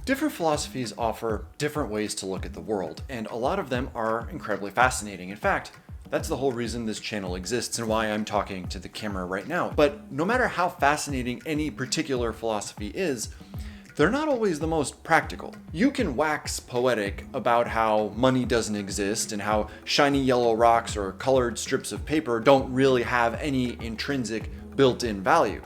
Different philosophies offer different ways to look at the world, and a lot of them are incredibly fascinating. In fact, that's the whole reason this channel exists and why I'm talking to the camera right now. But no matter how fascinating any particular philosophy is, they're not always the most practical. You can wax poetic about how money doesn't exist and how shiny yellow rocks or colored strips of paper don't really have any intrinsic built-in value.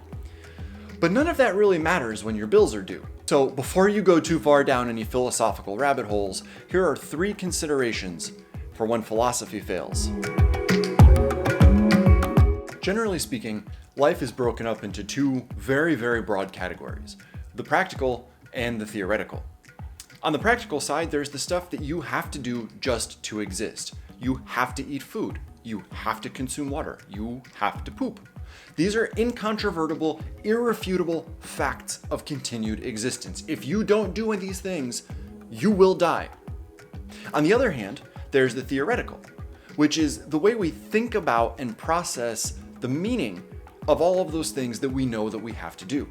But none of that really matters when your bills are due. So before you go too far down any philosophical rabbit holes, here are 3 considerations for when philosophy fails. Generally speaking, life is broken up into 2 very, very broad categories: the practical and the theoretical. On the practical side, there's the stuff that you have to do just to exist. You have to eat food. You have to consume water. You have to poop. These are incontrovertible, irrefutable facts of continued existence. If you don't do any of these things, you will die. On the other hand, there's the theoretical, which is the way we think about and process the meaning of all of those things that we know that we have to do.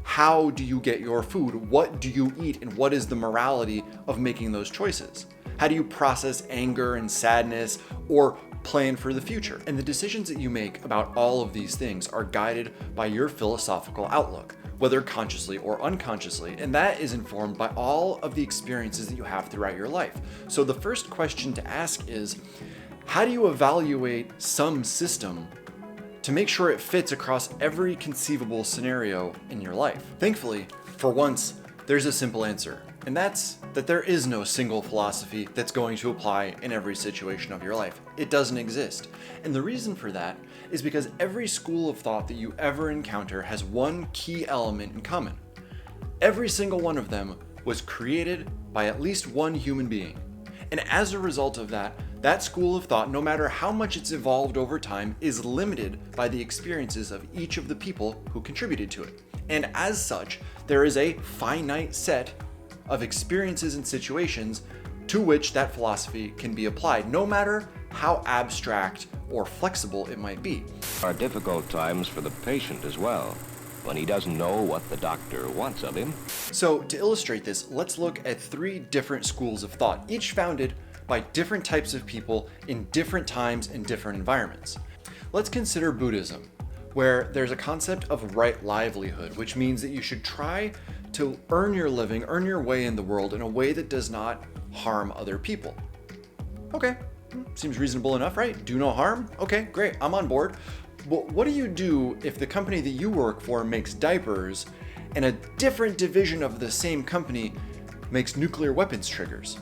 How do you get your food? What do you eat? And what is the morality of making those choices? How do you process anger and sadness or plan for the future? And the decisions that you make about all of these things are guided by your philosophical outlook, whether consciously or unconsciously, and that is informed by all of the experiences that you have throughout your life. So the first question to ask is, how do you evaluate some system to make sure it fits across every conceivable scenario in your life? Thankfully, for once, there's a simple answer, and that's that there is no single philosophy that's going to apply in every situation of your life. It doesn't exist. And the reason for that is because every school of thought that you ever encounter has one key element in common. Every single one of them was created by at least one human being. And as a result of that, that school of thought, no matter how much it's evolved over time, is limited by the experiences of each of the people who contributed to it. And as such, there is a finite set of experiences and situations to which that philosophy can be applied, no matter how abstract or flexible it might be. There are difficult times for the patient as well, when he doesn't know what the doctor wants of him. So to illustrate this, let's look at 3 different schools of thought, each founded by different types of people in different times and different environments. Let's consider Buddhism, where there's a concept of right livelihood, which means that you should try to earn your living, earn your way in the world in a way that does not harm other people. Okay, seems reasonable enough, right? Do no harm? Okay, great, I'm on board. But what do you do if the company that you work for makes diapers and a different division of the same company makes nuclear weapons triggers?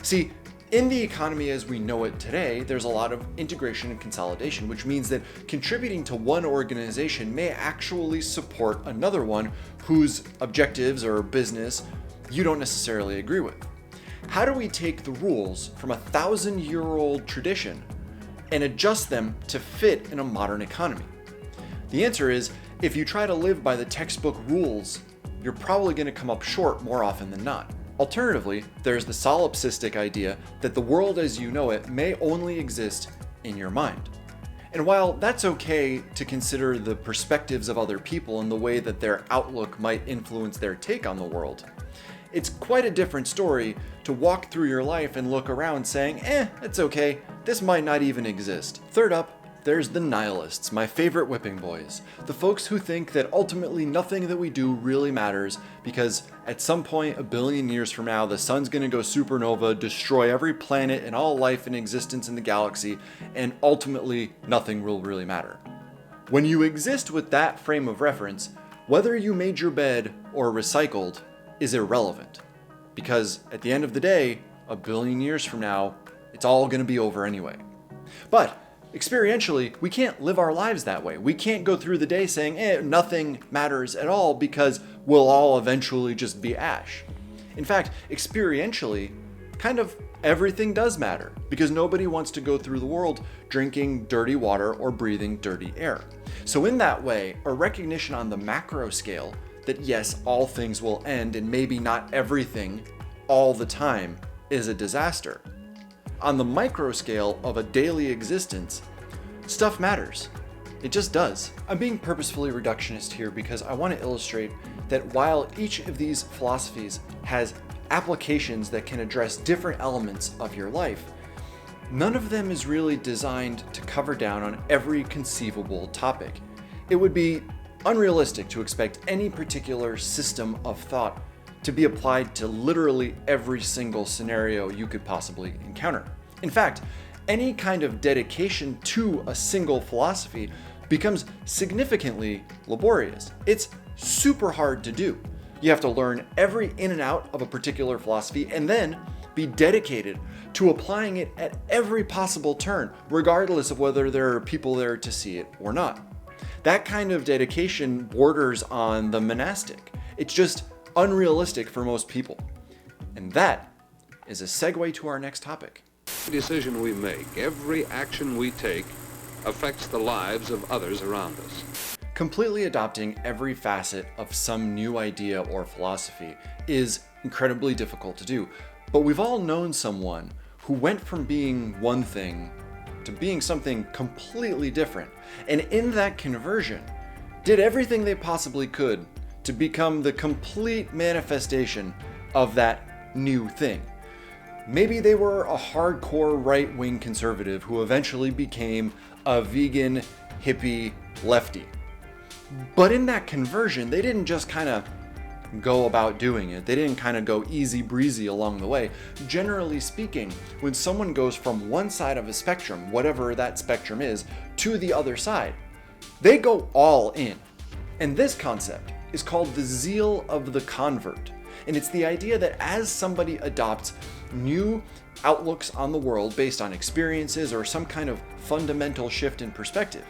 See, in the economy as we know it today, there's a lot of integration and consolidation, which means that contributing to one organization may actually support another one whose objectives or business you don't necessarily agree with. How do we take the rules from a 1,000-year-old tradition and adjust them to fit in a modern economy? The answer is, if you try to live by the textbook rules, you're probably going to come up short more often than not. Alternatively, there's the solipsistic idea that the world as you know it may only exist in your mind. And while that's okay to consider the perspectives of other people and the way that their outlook might influence their take on the world, it's quite a different story to walk through your life and look around saying, it's okay, this might not even exist. Third up, there's the nihilists, my favorite whipping boys. The folks who think that ultimately nothing that we do really matters because at some point 1 billion years from now, the sun's gonna go supernova, destroy every planet and all life in existence in the galaxy, and ultimately nothing will really matter. When you exist with that frame of reference, whether you made your bed or recycled is irrelevant. Because at the end of the day, 1 billion years from now, it's all gonna be over anyway. But experientially, we can't live our lives that way. We can't go through the day saying, nothing matters at all because we'll all eventually just be ash. In fact, experientially, kind of everything does matter because nobody wants to go through the world drinking dirty water or breathing dirty air. So in that way, a recognition on the macro scale that yes, all things will end and maybe not everything all the time is a disaster. On the micro scale of a daily existence, stuff matters. It just does. I'm being purposefully reductionist here because I want to illustrate that while each of these philosophies has applications that can address different elements of your life, none of them is really designed to cover down on every conceivable topic. It would be unrealistic to expect any particular system of thought to be applied to literally every single scenario you could possibly encounter. In fact, any kind of dedication to a single philosophy becomes significantly laborious. It's super hard to do. You have to learn every in and out of a particular philosophy and then be dedicated to applying it at every possible turn, regardless of whether there are people there to see it or not. That kind of dedication borders on the monastic. It's just unrealistic for most people. And that is a segue to our next topic. Every decision we make, every action we take, affects the lives of others around us. Completely adopting every facet of some new idea or philosophy is incredibly difficult to do, but we've all known someone who went from being one thing to being something completely different, and in that conversion, did everything they possibly could to become the complete manifestation of that new thing. Maybe they were a hardcore right-wing conservative who eventually became a vegan, hippie, lefty. But in that conversion, they didn't just kind of go about doing it. They didn't kind of go easy breezy along the way. Generally speaking, when someone goes from one side of a spectrum, whatever that spectrum is, to the other side, they go all in. And this concept is called the zeal of the convert. And it's the idea that as somebody adopts new outlooks on the world based on experiences or some kind of fundamental shift in perspective,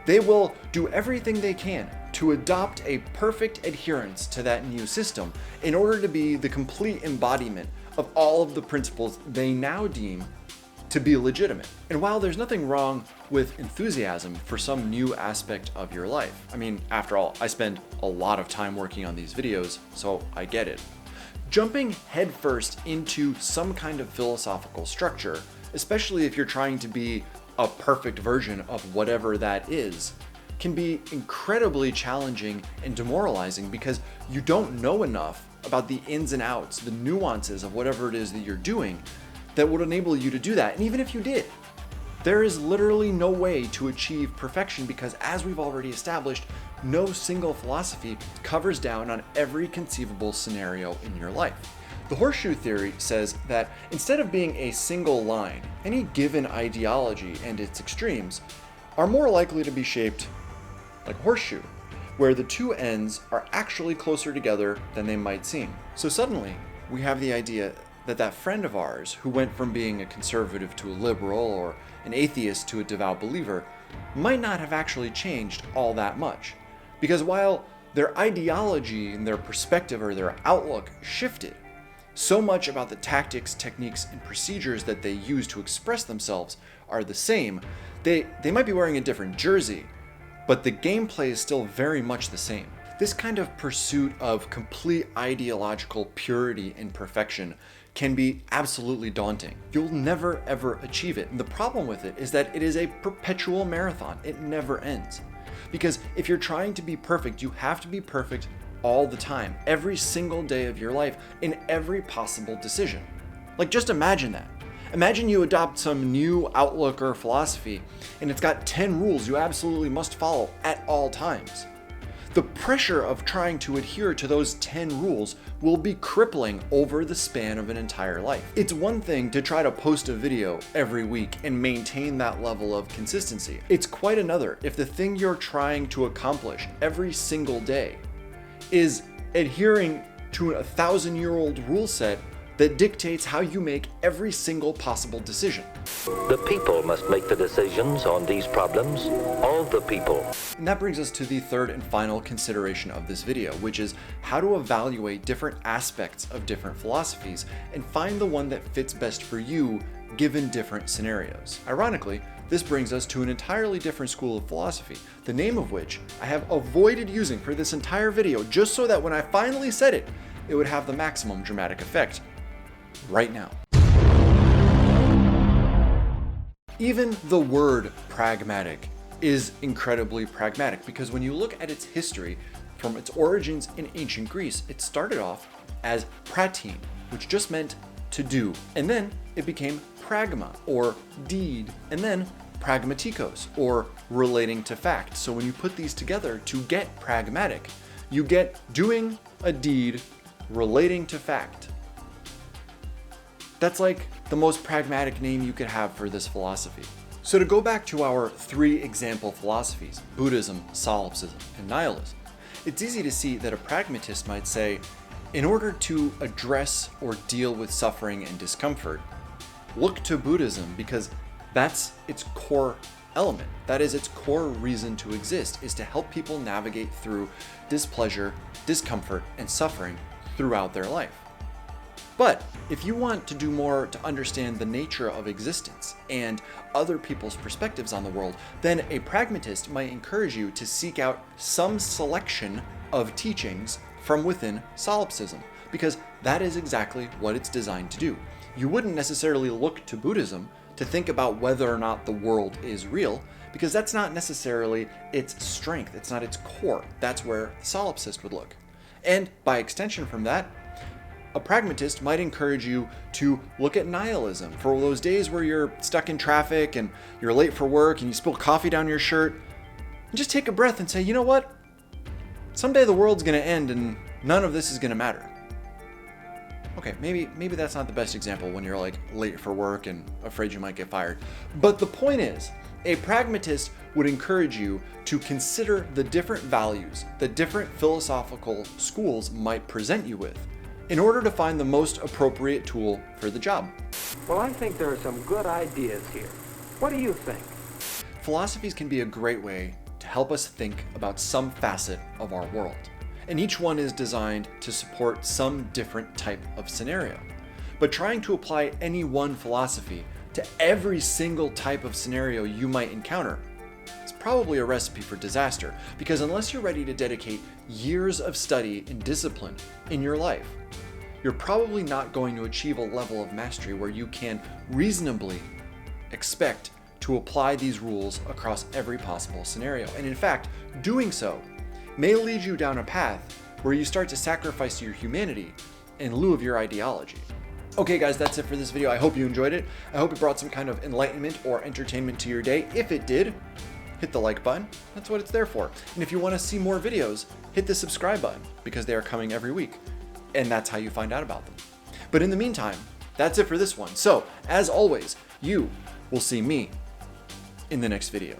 they will do everything they can to adopt a perfect adherence to that new system in order to be the complete embodiment of all of the principles they now deem to be legitimate. And while there's nothing wrong with enthusiasm for some new aspect of your life, I mean, after all, I spend a lot of time working on these videos, so I get it. Jumping headfirst into some kind of philosophical structure, especially if you're trying to be a perfect version of whatever that is, can be incredibly challenging and demoralizing because you don't know enough about the ins and outs, the nuances of whatever it is that you're doing that would enable you to do that. And even if you did, there is literally no way to achieve perfection because, as we've already established, no single philosophy covers down on every conceivable scenario in your life. The horseshoe theory says that instead of being a single line, any given ideology and its extremes are more likely to be shaped like a horseshoe, where the two ends are actually closer together than they might seem. So suddenly, we have the idea that that friend of ours who went from being a conservative to a liberal or an atheist to a devout believer might not have actually changed all that much. Because while their ideology and their perspective or their outlook shifted, so much about the tactics, techniques, and procedures that they use to express themselves are the same. They might be wearing a different jersey, but the gameplay is still very much the same. This kind of pursuit of complete ideological purity and perfection can be absolutely daunting. You'll never ever achieve it. And the problem with it is that it is a perpetual marathon. It never ends. Because if you're trying to be perfect, you have to be perfect all the time, every single day of your life, in every possible decision. Like, just imagine that. Imagine you adopt some new outlook or philosophy, and it's got 10 rules you absolutely must follow at all times. The pressure of trying to adhere to those 10 rules will be crippling over the span of an entire life. It's one thing to try to post a video every week and maintain that level of consistency. It's quite another if the thing you're trying to accomplish every single day is adhering to a 1,000-year-old rule set that dictates how you make every single possible decision. The people must make the decisions on these problems, all the people. And that brings us to the third and final consideration of this video, which is how to evaluate different aspects of different philosophies and find the one that fits best for you given different scenarios. Ironically, this brings us to an entirely different school of philosophy, the name of which I have avoided using for this entire video just so that when I finally said it, it would have the maximum dramatic effect right now. Even the word pragmatic is incredibly pragmatic because when you look at its history, from its origins in ancient Greece, it started off as pratin, which just meant to do, and then it became pragma, or deed, and then pragmatikos, or relating to fact. So when you put these together to get pragmatic, you get doing a deed relating to fact. That's like the most pragmatic name you could have for this philosophy. So to go back to our 3 example philosophies, Buddhism, solipsism, and nihilism, it's easy to see that a pragmatist might say, in order to address or deal with suffering and discomfort, look to Buddhism because that's its core element. That is its core reason to exist, is to help people navigate through displeasure, discomfort, and suffering throughout their life. But if you want to do more to understand the nature of existence and other people's perspectives on the world, then a pragmatist might encourage you to seek out some selection of teachings from within solipsism, because that is exactly what it's designed to do. You wouldn't necessarily look to Buddhism to think about whether or not the world is real, because that's not necessarily its strength, it's not its core. That's where the solipsist would look. And by extension from that, a pragmatist might encourage you to look at nihilism for those days where you're stuck in traffic and you're late for work and you spill coffee down your shirt. And just take a breath and say, you know what? Someday the world's going to end and none of this is going to matter. Okay, maybe that's not the best example when you're like late for work and afraid you might get fired. But the point is, a pragmatist would encourage you to consider the different values that different philosophical schools might present you with in order to find the most appropriate tool for the job. Well, I think there are some good ideas here. What do you think? Philosophies can be a great way to help us think about some facet of our world, and each one is designed to support some different type of scenario. But trying to apply any one philosophy to every single type of scenario you might encounter is probably a recipe for disaster, because unless you're ready to dedicate years of study and discipline in your life, you're probably not going to achieve a level of mastery where you can reasonably expect to apply these rules across every possible scenario. And in fact, doing so may lead you down a path where you start to sacrifice your humanity in lieu of your ideology. Okay guys, that's it for this video. I hope you enjoyed it. I hope it brought some kind of enlightenment or entertainment to your day. If it did, hit the like button. That's what it's there for. And if you want to see more videos, hit the subscribe button because they are coming every week. And that's how you find out about them. But in the meantime, that's it for this one. So, as always, you will see me in the next video.